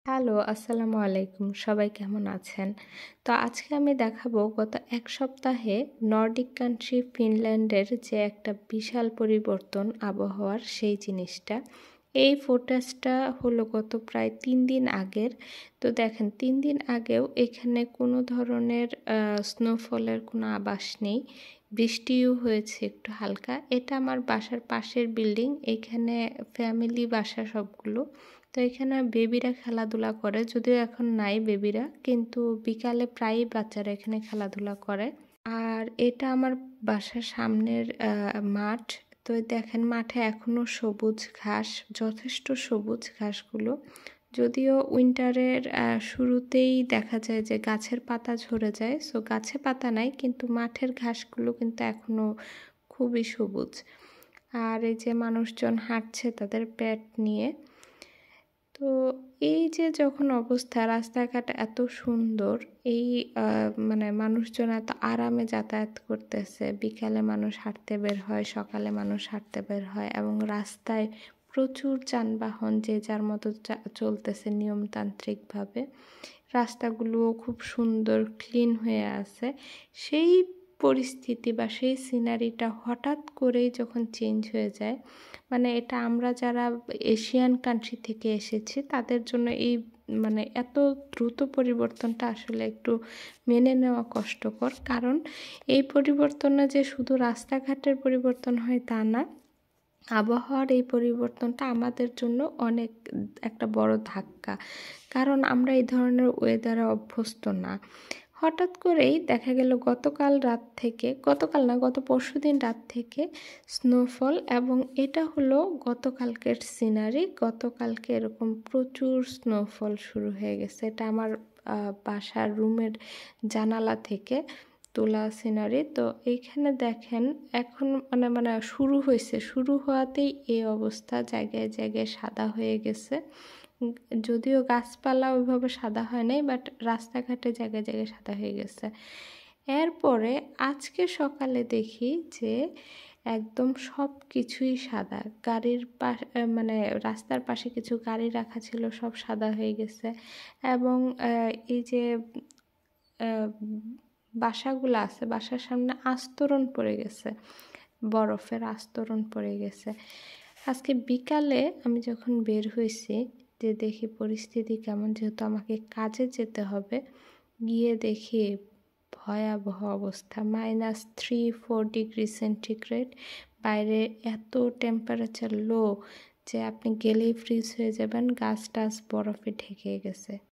Hello, আসসালামু আলাইকুম। সবাই কেমন আছেন? তো আজকে আমি দেখাবো গত ১ সপ্তাহে নর্ডিক কান্ট্রি ফিনল্যান্ডের যে একটা বিশাল পরিবর্তন আবহাওয়ার সেই জিনিসটা। এই ফুটেজটা হলো গত প্রায় ৩ দিন আগের। তো দেখেন ৩ দিন আগেও এখানে কোনো ধরনের স্নোফলের কোনো আভাস নেই। বৃষ্টিও হয়েছে একটু হালকা। এটা আমার বাসার পাশের বিল্ডিং। এখানে ফ্যামিলি বাসা সবগুলো। তো এখানে বেবিরা খেলাধুলা করে, যদিও এখন নাই বেবিরা, কিন্তু বিকালে প্রায়ই বাচ্চারা এখানে খেলাধুলা করে। আর এটা আমার বাসার সামনের মাঠ। তো দেখেন মাঠে এখনো সবুজ ঘাস, যথেষ্ট সবুজ ঘাসগুলো। যদিও উইন্টারের শুরুতেই দেখা যায় যে গাছের পাতা ঝরে যায়, সো গাছে পাতা নাই, কিন্তু মাঠের ঘাসগুলো কিন্তু এখনো খুবই সবুজ। আর এই যে মানুষজন হাঁটছে তাদের পেট নিয়ে। তো এই যে যখন অবস্থা, রাস্তাঘাট এত সুন্দর, এই মানে মানুষজন এত আরামে যাতায়াত করতেছে, বিকালে মানুষ হাঁটতে বের হয়, সকালে মানুষ হাঁটতে বের হয়, এবং রাস্তায় প্রচুর যানবাহন যে যার মতো চলতেছে নিয়মতান্ত্রিকভাবে। রাস্তাগুলোও খুব সুন্দর ক্লিন হয়ে আছে। সেই পরিস্থিতি বা সেই সিনারিটা হঠাৎ করেই যখন চেঞ্জ হয়ে যায়, মানে এটা আমরা যারা এশিয়ান কান্ট্রি থেকে এসেছি তাদের জন্য এই মানে এত দ্রুত পরিবর্তনটা আসলে একটু মেনে নেওয়া কষ্টকর। কারণ এই পরিবর্তনে যে শুধু রাস্তাঘাটের পরিবর্তন হয় তা না, আবহাওয়ার এই পরিবর্তনটা আমাদের জন্য অনেক একটা বড় ধাক্কা। কারণ আমরা এই ধরনের ওয়েদারে অভ্যস্ত না। হঠাৎ করেই দেখা গেল গত পরশুদিন রাত থেকে স্নোফল, এবং এটা হলো গতকালকের সিনারি। গতকালকে এরকম প্রচুর স্নোফল শুরু হয়ে গেছে। এটা আমার বাসার রুমের জানালা থেকে তোলা সিনারি। তো এইখানে দেখেন এখন মানে শুরু হওয়াতেই এই অবস্থা, জায়গায় জায়গায় সাদা হয়ে গেছে। যদিও গাছপালা ওইভাবে সাদা হয় নাই, বাট রাস্তাঘাটে জায়গায় জায়গায় সাদা হয়ে গেছে। এরপরে আজকে সকালে দেখি যে একদম সব কিছুই সাদা। গাড়ির মানে রাস্তার পাশে কিছু গাড়ি রাখা ছিল, সব সাদা হয়ে গেছে। এবং এই যে বাসাগুলো আছে, বাসার সামনে আস্তরণ পড়ে গেছে, বরফের আস্তরণ পড়ে গেছে। আজকে বিকালে আমি যখন বের হয়েছি, যে দেখি পরিস্থিতি কেমন, যেহেতু আমাকে কাজে যেতে হবে, গিয়ে দেখি ভয়াবহ অবস্থা। -3-4 ডিগ্রি সেন্টিগ্রেড। বাইরে এত টেম্পারেচার লো যে আপনি গেলেই ফ্রিজ হয়ে যাবেন। গাছ টাছ বরফে ঢেকে গেছে।